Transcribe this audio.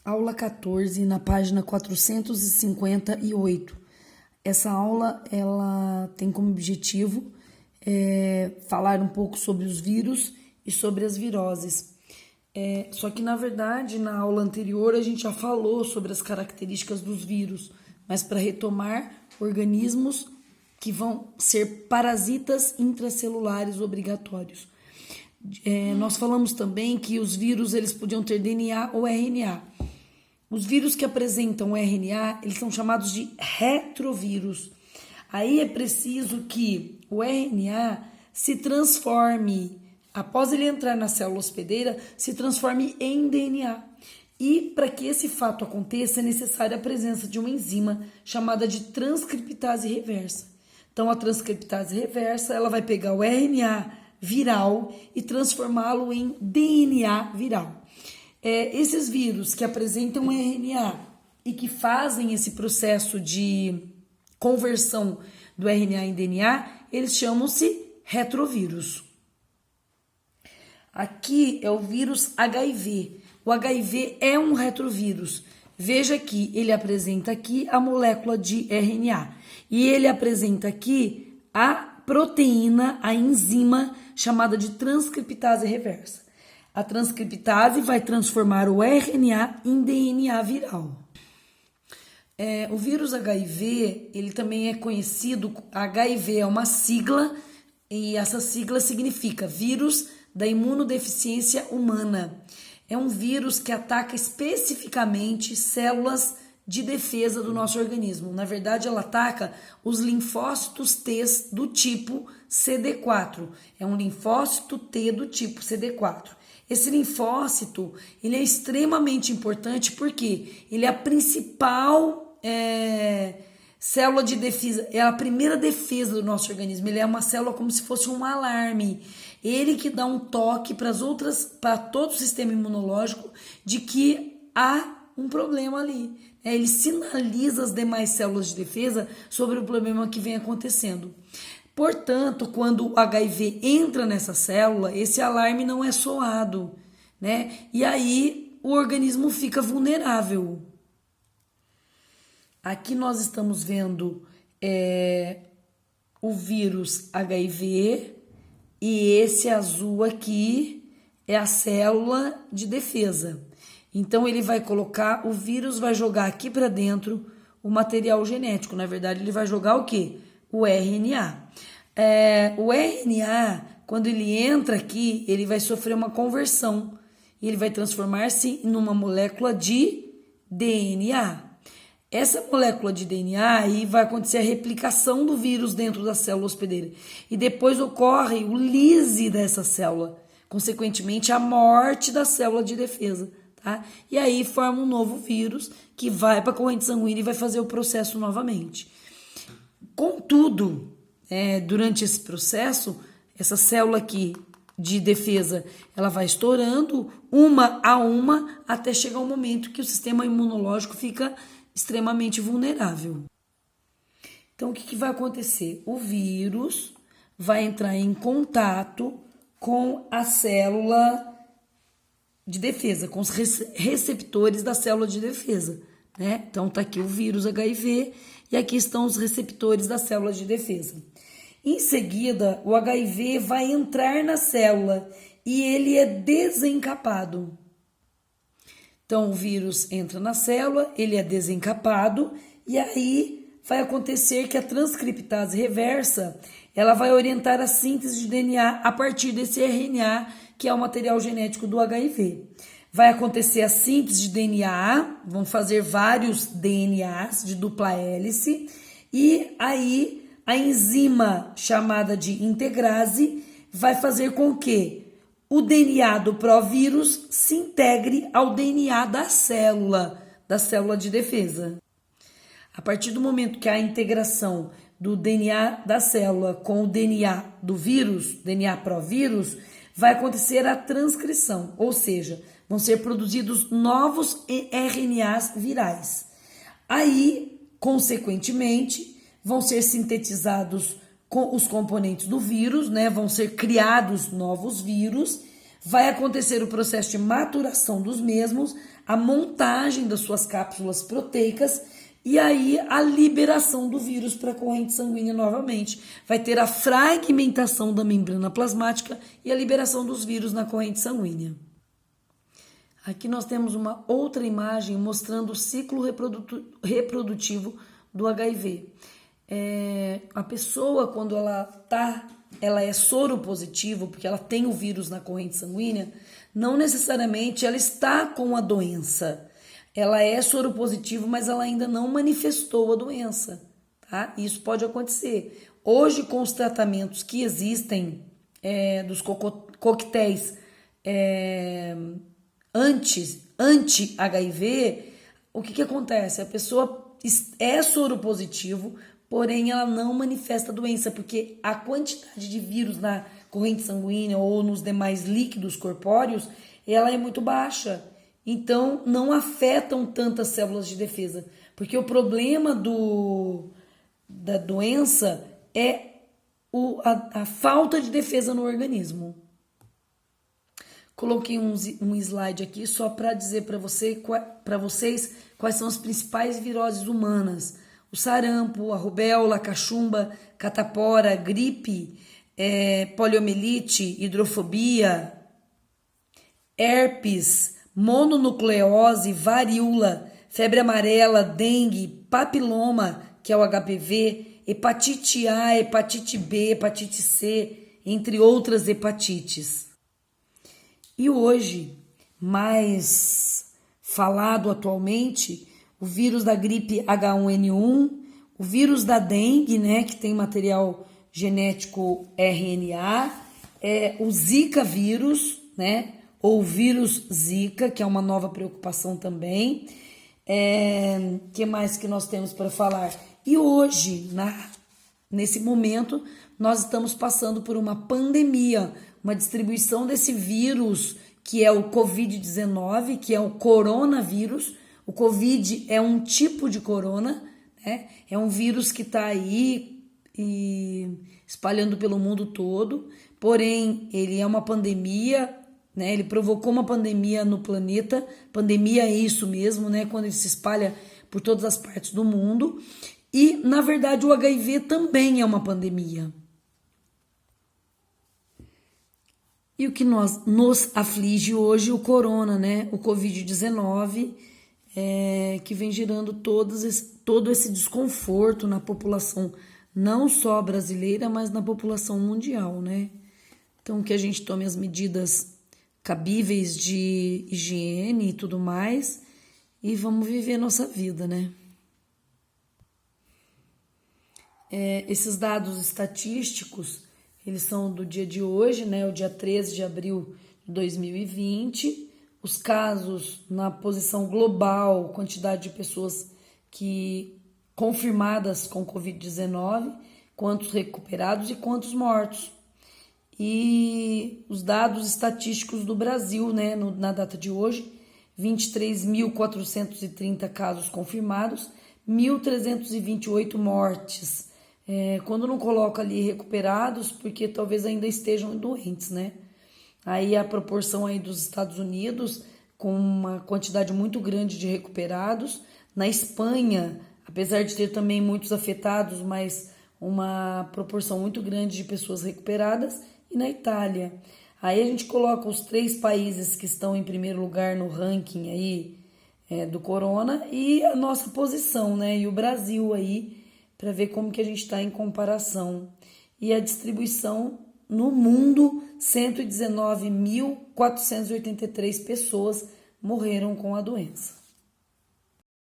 Aula 14, na página 458. Essa aula ela tem como objetivo falar um pouco sobre os vírus e sobre as viroses. Só que, na verdade, na aula anterior a gente já falou sobre as características dos vírus, mas para retomar, organismos que vão ser parasitas intracelulares obrigatórios. Nós falamos também que os vírus eles podiam ter DNA ou RNA. Os vírus que apresentam RNA, eles são chamados de retrovírus. Aí é preciso que o RNA se transforme, após ele entrar na célula hospedeira, se transforme em DNA. E para que esse fato aconteça, é necessária a presença de uma enzima chamada de transcriptase reversa. Então, a transcriptase reversa, ela vai pegar o RNA viral e transformá-lo em DNA viral. Esses vírus que apresentam RNA e que fazem esse processo de conversão do RNA em DNA, eles chamam-se retrovírus. Aqui é o vírus HIV. O HIV é um retrovírus. Veja que ele apresenta aqui a molécula de RNA e ele apresenta aqui a proteína, a enzima chamada de transcriptase reversa. A transcriptase vai transformar o RNA em DNA viral. O vírus HIV, ele também é conhecido, HIV é uma sigla, e essa sigla significa vírus da imunodeficiência humana. É um vírus que ataca especificamente células de defesa do nosso organismo. Na verdade, ela ataca os linfócitos T do tipo CD4. É um linfócito T do tipo CD4. Esse linfócito, ele é extremamente importante porque ele é a principal célula de defesa, é a primeira defesa do nosso organismo. Ele é uma célula como se fosse um alarme. Ele que dá um toque para todo o sistema imunológico de que há um problema ali. Ele sinaliza as demais células de defesa sobre o problema que vem acontecendo. Portanto, quando o HIV entra nessa célula, esse alarme não é soado, né? E aí o organismo fica vulnerável. Aqui nós estamos vendo o vírus HIV e esse azul aqui é a célula de defesa. Então ele vai colocar, o vírus vai jogar aqui para dentro o material genético. Na verdade, ele vai jogar o quê? O RNA. O RNA, quando ele entra aqui, ele vai sofrer uma conversão e ele vai transformar-se em uma molécula de DNA. Essa molécula de DNA aí vai acontecer a replicação do vírus dentro da célula hospedeira e depois ocorre o lyse dessa célula, consequentemente a morte da célula de defesa, tá? E aí forma um novo vírus que vai para a corrente sanguínea e vai fazer o processo novamente. Contudo, durante esse processo, essa célula aqui de defesa, ela vai estourando uma a uma até chegar um momento que o sistema imunológico fica extremamente vulnerável. Então, o que vai acontecer? O vírus vai entrar em contato com a célula de defesa, com os receptores da célula de defesa, né? Então, tá aqui o vírus HIV e aqui estão os receptores da célula de defesa. Em seguida, o HIV vai entrar na célula e ele é desencapado. Então, o vírus entra na célula, ele é desencapado e aí vai acontecer que a transcriptase reversa, ela vai orientar a síntese de DNA a partir desse RNA, que é o material genético do HIV. Vai acontecer a síntese de DNA, vão fazer vários DNAs de dupla hélice e aí a enzima chamada de integrase vai fazer com que o DNA do provírus se integre ao DNA da célula de defesa. A partir do momento que há a integração do DNA da célula com o DNA do vírus, DNA provírus, vai acontecer a transcrição, ou seja, vão ser produzidos novos RNAs virais. Aí, consequentemente, vão ser sintetizados com os componentes do vírus, né? Vão ser criados novos vírus, vai acontecer o processo de maturação dos mesmos, a montagem das suas cápsulas proteicas e aí a liberação do vírus para a corrente sanguínea novamente. Vai ter a fragmentação da membrana plasmática e a liberação dos vírus na corrente sanguínea. Aqui nós temos uma outra imagem mostrando o ciclo reprodutivo do HIV. A pessoa, quando ela é soropositivo, porque ela tem o vírus na corrente sanguínea, não necessariamente ela está com a doença. Ela é soropositivo, mas ela ainda não manifestou a doença, tá? Isso pode acontecer. Hoje, com os tratamentos que existem dos coquetéis anti-HIV, o que acontece? A pessoa é soropositivo, porém ela não manifesta a doença, porque a quantidade de vírus na corrente sanguínea ou nos demais líquidos corpóreos, ela é muito baixa. Então, não afetam tantas células de defesa, porque o problema da doença é a falta de defesa no organismo. Coloquei um slide aqui só para dizer para vocês quais são as principais viroses humanas. O sarampo, a rubéola, a cachumba, catapora, gripe, poliomielite, hidrofobia, herpes, mononucleose, varíola, febre amarela, dengue, papiloma, que é o HPV, hepatite A, hepatite B, hepatite C, entre outras hepatites. E hoje, mais falado atualmente, o vírus da gripe H1N1, o vírus da dengue, né, que tem material genético RNA, o Zika vírus, né, ou vírus Zika, que é uma nova preocupação também. Que mais que nós temos para falar? E hoje, nesse momento, nós estamos passando por uma pandemia, uma distribuição desse vírus, que é o Covid-19, que é o coronavírus. O Covid é um tipo de corona, né? É um vírus que está aí espalhando pelo mundo todo, porém ele é uma pandemia, né? Ele provocou uma pandemia no planeta. Pandemia é isso mesmo, né? Quando ele se espalha por todas as partes do mundo. E, na verdade, o HIV também é uma pandemia. E o que nos aflige hoje, o corona, né? O Covid-19, que vem gerando todo esse desconforto na população, não só brasileira, mas na população mundial, né? Então, que a gente tome as medidas cabíveis de higiene e tudo mais, e vamos viver nossa vida, né? Esses dados estatísticos, eles são do dia de hoje, né? O dia 13 de abril de 2020. Os casos na posição global, quantidade de pessoas confirmadas com Covid-19, quantos recuperados e quantos mortos. E os dados estatísticos do Brasil, né? Na data de hoje, 23.430 casos confirmados, 1.328 mortes. Quando não coloca ali recuperados, porque talvez ainda estejam doentes, né? Aí a proporção aí dos Estados Unidos, com uma quantidade muito grande de recuperados. Na Espanha, apesar de ter também muitos afetados, mas uma proporção muito grande de pessoas recuperadas. E na Itália. Aí a gente coloca os 3 países que estão em primeiro lugar no ranking aí do corona e a nossa posição, né? E o Brasil aí, para ver como que a gente está em comparação. E a distribuição no mundo, 119.483 pessoas morreram com a doença.